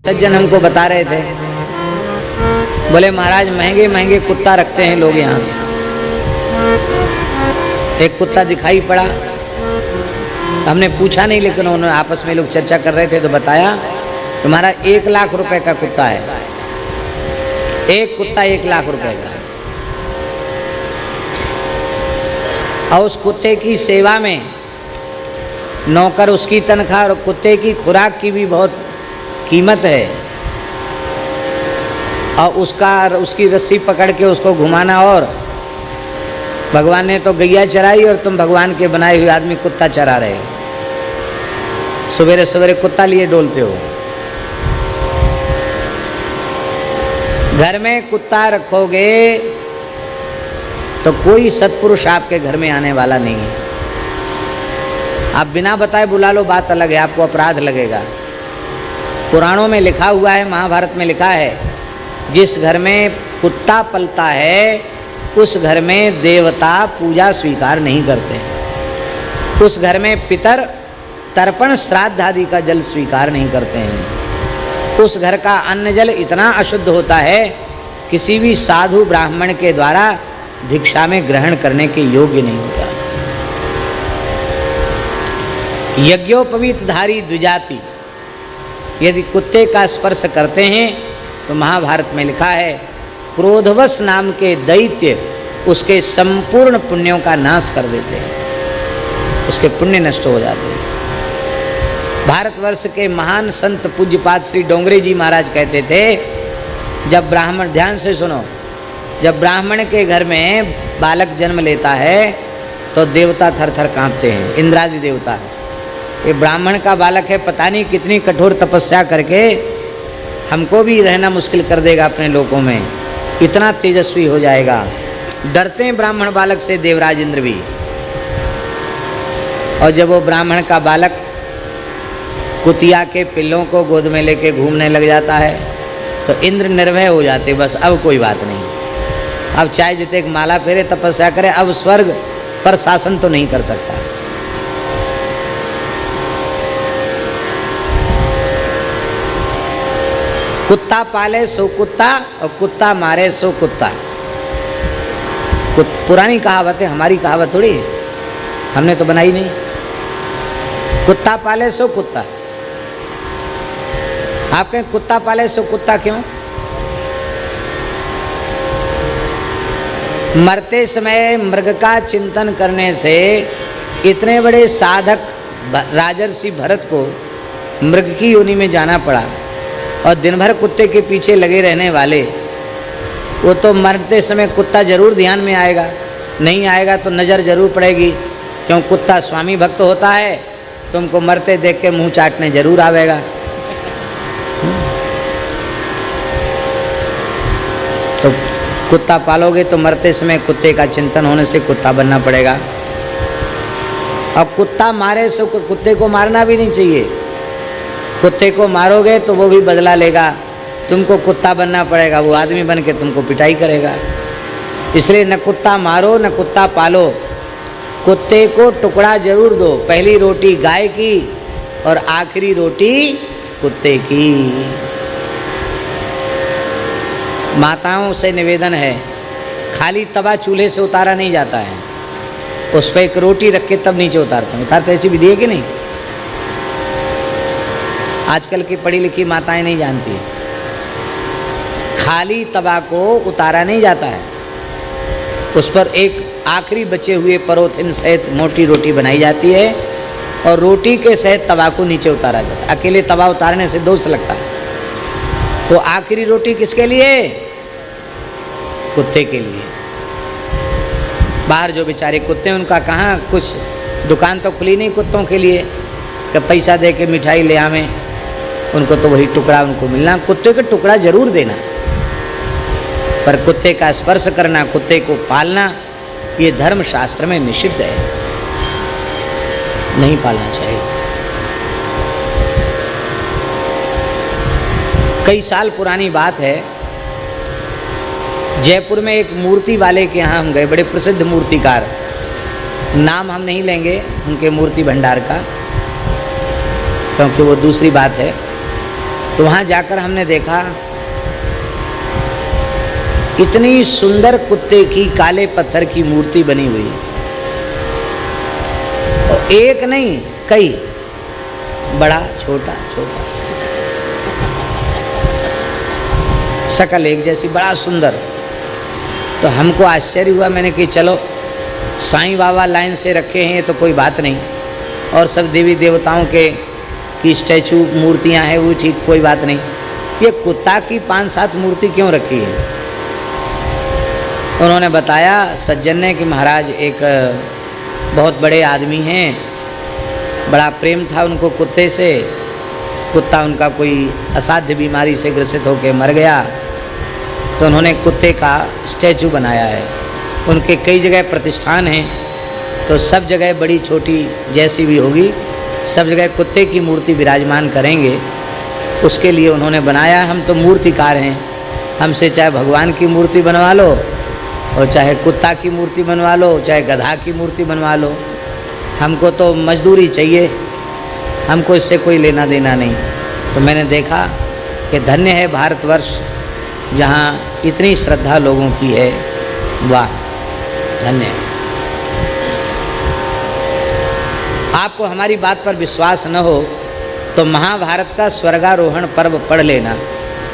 सज्जन हमको बता रहे थे, बोले महाराज महंगे महंगे कुत्ता रखते हैं लोग यहाँ। एक कुत्ता दिखाई पड़ा, हमने पूछा नहीं, लेकिन उन्होंने आपस में लोग चर्चा कर रहे थे तो बताया तुम्हारा 1 लाख रुपए का कुत्ता है। एक कुत्ता 1 लाख रुपए का। और उस कुत्ते की सेवा में नौकर उसकी तनख्वाह और कुत्ते की खुराक की भी बहुत कीमत है। और उसकी रस्सी पकड़ के उसको घुमाना, और भगवान ने तो गैया चराई और तुम भगवान के बनाए हुए आदमी कुत्ता चरा रहे हो। सवेरे सवेरे कुत्ता लिए डोलते हो। घर में कुत्ता रखोगे तो कोई सत्पुरुष आपके घर में आने वाला नहीं है। आप बिना बताए बुला लो, बात अलग है, आपको अपराध लगेगा। पुराणों में लिखा हुआ है, महाभारत में लिखा है, जिस घर में कुत्ता पलता है उस घर में देवता पूजा स्वीकार नहीं करते। उस घर में पितर तर्पण श्राद्ध आदि का जल स्वीकार नहीं करते हैं। उस घर का अन्न जल इतना अशुद्ध होता है, किसी भी साधु ब्राह्मण के द्वारा भिक्षा में ग्रहण करने के योग्य नहीं होता। यज्ञोपवीतधारी द्विजाति यदि कुत्ते का स्पर्श करते हैं तो महाभारत में लिखा है, क्रोधवश नाम के दैत्य उसके संपूर्ण पुण्यों का नाश कर देते हैं, उसके पुण्य नष्ट हो जाते हैं। भारतवर्ष के महान संत पूज्यपाद श्री डोंगरे जी महाराज कहते थे, जब ब्राह्मण, ध्यान से सुनो, जब ब्राह्मण के घर में बालक जन्म लेता है तो देवता थर थर कांपते हैं, इंद्रादि देवता। ये ब्राह्मण का बालक है, पता नहीं कितनी कठोर तपस्या करके हमको भी रहना मुश्किल कर देगा अपने लोकों में, इतना तेजस्वी हो जाएगा। डरते हैं ब्राह्मण बालक से देवराज इंद्र भी। और जब वो ब्राह्मण का बालक कुतिया के पिल्लों को गोद में लेके घूमने लग जाता है तो इंद्र निर्भय हो जाते, बस अब कोई बात नहीं, अब चाहे जितने एक माला फेरे तपस्या करे, अब स्वर्ग पर शासन तो नहीं कर सकता। कुत्ता पाले सो कुत्ता और कुत्ता मारे सो कुत्ता। पुरानी कहावत है, हमारी कहावत थोड़ी है, हमने तो बनाई नहीं। कुत्ता पाले सो कुत्ता। आप कहें कुत्ता पाले सो कुत्ता क्यों? मरते समय मृग का चिंतन करने से इतने बड़े साधक राजर्षि भरत को मृग की योनि में जाना पड़ा, और दिन भर कुत्ते के पीछे लगे रहने वाले, वो तो मरते समय कुत्ता जरूर ध्यान में आएगा, नहीं आएगा तो नज़र जरूर पड़ेगी, क्यों कुत्ता स्वामी भक्त होता है, तुमको मरते देख के मुंह चाटने जरूर आवेगा। तो कुत्ता पालोगे तो मरते समय कुत्ते का चिंतन होने से कुत्ता बनना पड़ेगा। और कुत्ता मारे सो कुत्ते को मारना भी नहीं चाहिए। कुत्ते को मारोगे तो वो भी बदला लेगा, तुमको कुत्ता बनना पड़ेगा, वो आदमी बन के तुमको पिटाई करेगा। इसलिए न कुत्ता मारो न कुत्ता पालो, कुत्ते को टुकड़ा जरूर दो, पहली रोटी गाय की और आखिरी रोटी कुत्ते की। माताओं से निवेदन है, खाली तवा चूल्हे से उतारा नहीं जाता है, उस पर एक रोटी रख के तब नीचे उतारते हैं। उतारते ऐसी विधि है कि नहीं? आजकल की पढ़ी लिखी माताएं नहीं जानती, खाली तवा को उतारा नहीं जाता है, उस पर एक आखिरी बचे हुए परोथिन सहित मोटी रोटी बनाई जाती है और रोटी के सहित तवा को नीचे उतारा जाता है। अकेले तवा उतारने से दोष लगता है। तो आखिरी रोटी किसके लिए? कुत्ते के लिए। बाहर जो बेचारे कुत्ते, उनका कहाँ कुछ दुकान तो खुली नहीं कुत्तों के लिए कि पैसा दे के मिठाई ले आवें, उनको तो वही टुकड़ा उनको मिलना। कुत्ते का टुकड़ा जरूर देना, पर कुत्ते का स्पर्श करना, कुत्ते को पालना, ये धर्म शास्त्र में निषिद्ध है, नहीं पालना चाहिए। कई साल पुरानी बात है, जयपुर में एक मूर्ति वाले के यहाँ हम गए, बड़े प्रसिद्ध मूर्तिकार, नाम हम नहीं लेंगे उनके मूर्ति भंडार का, क्योंकि वो दूसरी बात है। तो वहाँ जाकर हमने देखा इतनी सुंदर कुत्ते की काले पत्थर की मूर्ति बनी हुई है, और एक नहीं कई, बड़ा छोटा छोटा, शकल एक जैसी, बड़ा सुंदर। तो हमको आश्चर्य हुआ, मैंने कि चलो साईं बाबा लाइन से रखे हैं तो कोई बात नहीं, और सब देवी देवताओं के की स्टैचू मूर्तियां हैं वो ठीक, कोई बात नहीं, ये कुत्ता की 5-7 मूर्ति क्यों रखी है? उन्होंने बताया सज्जन ने कि महाराज एक बहुत बड़े आदमी हैं, बड़ा प्रेम था उनको कुत्ते से, कुत्ता उनका कोई असाध्य बीमारी से ग्रसित होकर मर गया, तो उन्होंने कुत्ते का स्टैचू बनाया है। उनके कई जगह प्रतिष्ठान हैं, तो सब जगह बड़ी छोटी जैसी भी होगी, सब जगह कुत्ते की मूर्ति विराजमान करेंगे, उसके लिए उन्होंने बनाया। हम तो मूर्तिकार हैं, हमसे चाहे भगवान की मूर्ति बनवा लो, और चाहे कुत्ता की मूर्ति बनवा लो, चाहे गधा की मूर्ति बनवा लो, हमको तो मजदूरी चाहिए, हमको इससे कोई लेना देना नहीं। तो मैंने देखा कि धन्य है भारतवर्ष, जहाँ इतनी श्रद्धा लोगों की है, वाह धन्य है। आपको हमारी बात पर विश्वास न हो तो महाभारत का स्वर्गारोहण पर्व पढ़ लेना,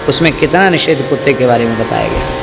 उसमें कितना निषेध कुत्ते के बारे में बताया गया।